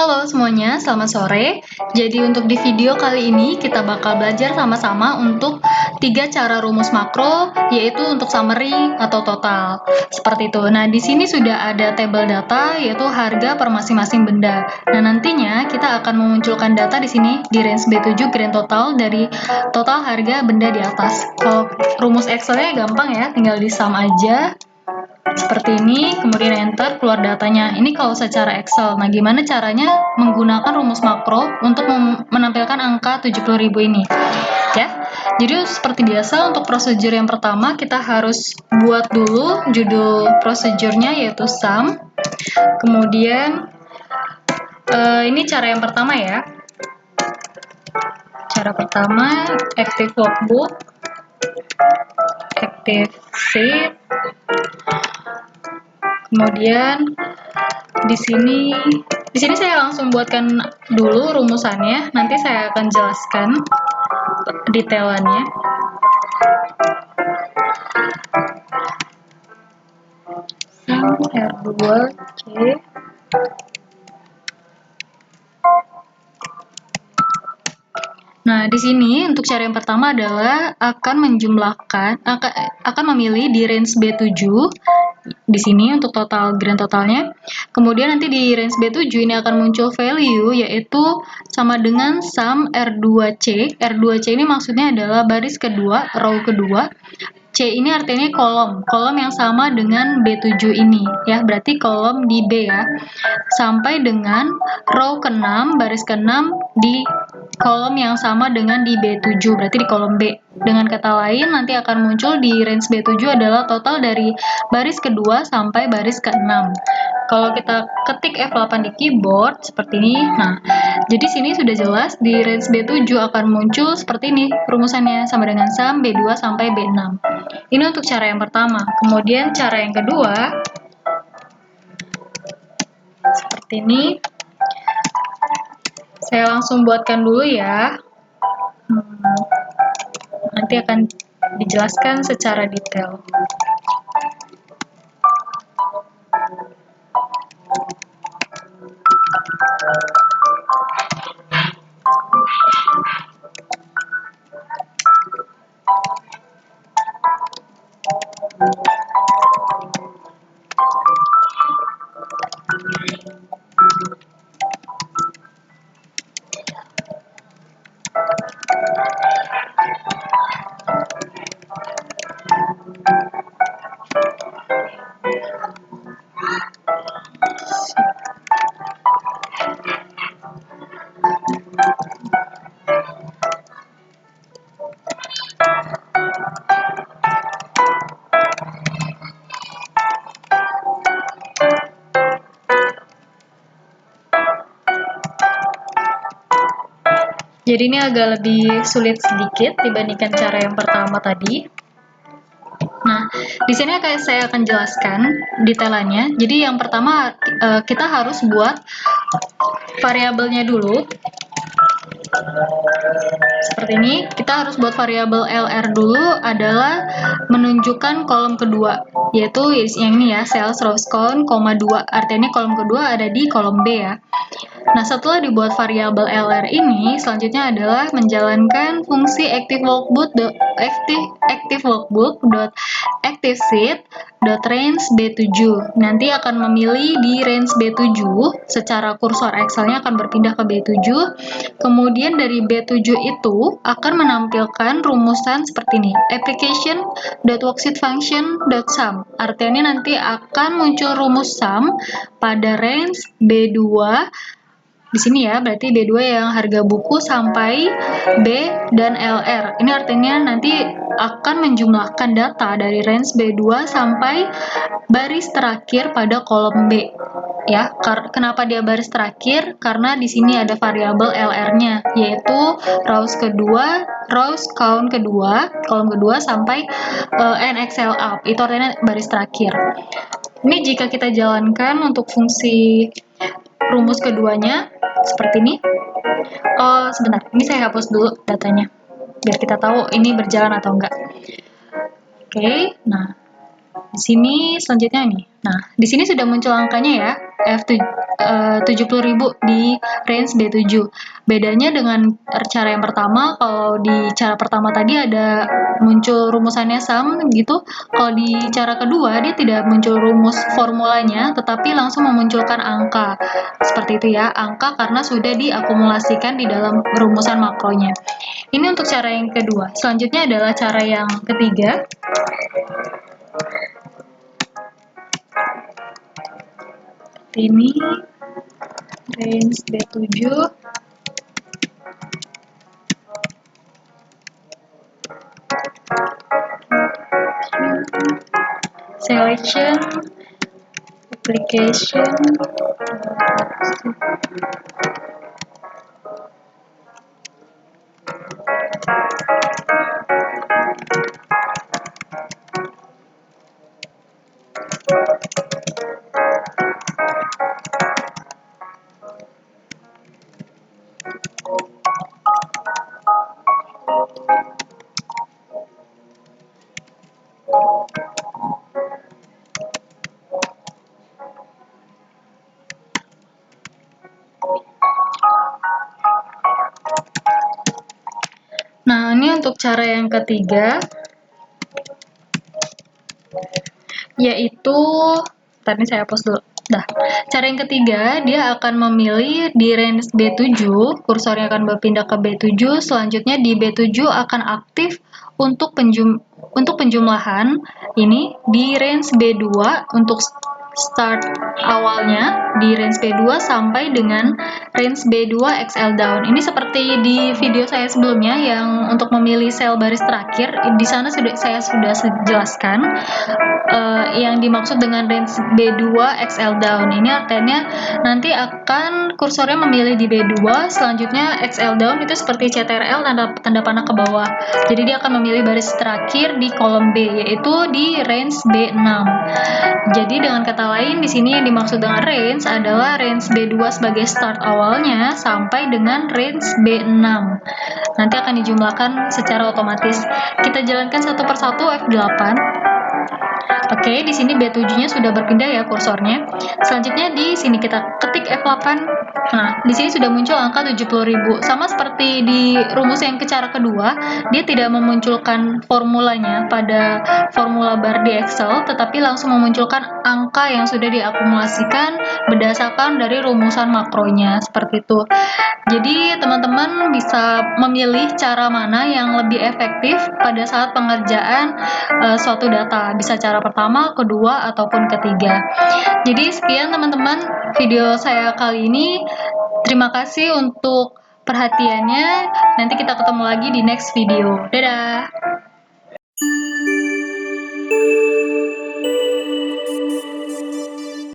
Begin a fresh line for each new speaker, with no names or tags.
Halo semuanya, selamat sore. Jadi untuk di video kali ini kita bakal belajar sama-sama untuk 3 cara rumus makro, yaitu untuk summary atau total. Seperti itu. Nah, di sini sudah ada tabel data, yaitu harga per masing-masing benda. Nah, nantinya kita akan memunculkan data di sini di range B7 grand total dari total harga benda di atas. Kalau rumus Excel-nya gampang ya, tinggal di sum aja. Seperti ini, kemudian enter, keluar datanya. Ini kalau secara Excel. Nah, gimana caranya menggunakan rumus makro untuk menampilkan angka 70.000 ini? Ya, jadi seperti biasa untuk prosedur yang pertama kita harus buat dulu judul prosedurnya yaitu sum. Kemudian ini cara yang pertama ya. Cara pertama active workbook, active sheet. Kemudian di sini saya langsung buatkan dulu rumusannya, nanti saya akan jelaskan detailannya. Sum R2C. Nah, di sini untuk cara yang pertama adalah akan memilih di range B7 di sini untuk total grand totalnya. Kemudian nanti di range B7 ini akan muncul value yaitu sama dengan sum R2C. R2C ini maksudnya adalah baris kedua, row kedua. C ini artinya kolom yang sama dengan B7 ini ya, berarti kolom di B ya. Sampai dengan row ke-6, baris ke-6 di kolom yang sama dengan di B7, berarti di kolom B. Dengan kata lain, nanti akan muncul di range B7 adalah total dari baris kedua sampai baris ke-6. Kalau kita ketik F8 di keyboard, seperti ini. Nah, jadi sini sudah jelas, di range B7 akan muncul seperti ini, rumusannya sama dengan sum B2 sampai B6. Ini untuk cara yang pertama. Kemudian cara yang kedua, seperti ini. Saya langsung buatkan dulu ya. Nanti akan dijelaskan secara detail. Jadi ini agak lebih sulit sedikit dibandingkan cara yang pertama tadi. Nah, di sini saya akan jelaskan detailannya. Jadi yang pertama kita harus buat variabelnya dulu. Seperti ini, kita harus buat variabel LR dulu adalah menunjukkan kolom kedua, yaitu yang ini ya, sales rows count, koma 2. Artinya kolom kedua ada di kolom B ya. Nah, setelah dibuat variabel LR ini, selanjutnya adalah menjalankan fungsi ActiveWorkbook.ActiveSheet.range B7. Nanti akan memilih di range B7, secara kursor Excel-nya akan berpindah ke B7. Kemudian dari B7 itu akan menampilkan rumusan seperti ini, application.worksheetfunction.sum. Artinya nanti akan muncul rumus sum pada range B2 di sini ya, berarti B2 yang harga buku sampai B dan LR. Ini artinya nanti akan menjumlahkan data dari range B2 sampai baris terakhir pada kolom B. Ya, kenapa dia baris terakhir? Karena di sini ada variabel LR-nya, yaitu rows kedua, rows count kedua, kolom kedua sampai NXL up. Itu artinya baris terakhir. Ini jika kita jalankan untuk fungsi rumus keduanya seperti ini. Oh, sebentar. Ini saya hapus dulu datanya biar kita tahu ini berjalan atau enggak. Oke, nah di sini selanjutnya nih. Nah, di sini sudah muncul angkanya ya. 70.000 di range B7. Bedanya dengan cara yang pertama, kalau di cara pertama tadi ada muncul rumusannya sum gitu. Kalau di cara kedua dia tidak muncul rumus formulanya, tetapi langsung memunculkan angka. Seperti itu ya, angka karena sudah diakumulasikan di dalam rumusan makronya. Ini untuk cara yang kedua. Selanjutnya adalah cara yang ketiga. Ini range B7. Selection, application, Nah, ini untuk cara yang ketiga, yaitu, tadi saya hapus dulu. Cara yang ketiga, dia akan memilih di range B7, kursornya akan berpindah ke B7, selanjutnya di B7 akan aktif untuk penjumlahan, ini di range B2 untuk start awalnya di range B2 sampai dengan range B2 XL down. Ini seperti di video saya sebelumnya yang untuk memilih sel baris terakhir, di sana saya sudah jelaskan yang dimaksud dengan range B2 XL down. Ini artinya nanti akan kursornya memilih di B2, selanjutnya XL down itu seperti CTRL tanda panah ke bawah. Jadi dia akan memilih baris terakhir di kolom B, yaitu di range B6. Jadi dengan kata lain, di sini yang dimaksud dengan range adalah range B2 sebagai start awalnya sampai dengan range B6. Nanti akan dijumlahkan secara otomatis. Kita jalankan satu persatu F8. Oke, di sini B7-nya sudah berpindah ya kursornya. Selanjutnya di sini kita ketik F8. Nah, di sini sudah muncul angka 70.000. Sama seperti di rumus yang ke cara kedua, dia tidak memunculkan formulanya pada formula bar di Excel, tetapi langsung memunculkan angka yang sudah diakumulasikan berdasarkan dari rumusan makronya, seperti itu. Jadi, teman-teman bisa memilih cara mana yang lebih efektif pada saat pengerjaan suatu data. Bisa cara pertama, kedua, ataupun ketiga. Jadi, sekian teman-teman video saya kali ini. Terima kasih untuk perhatiannya. Nanti kita ketemu lagi di next video. Dadah!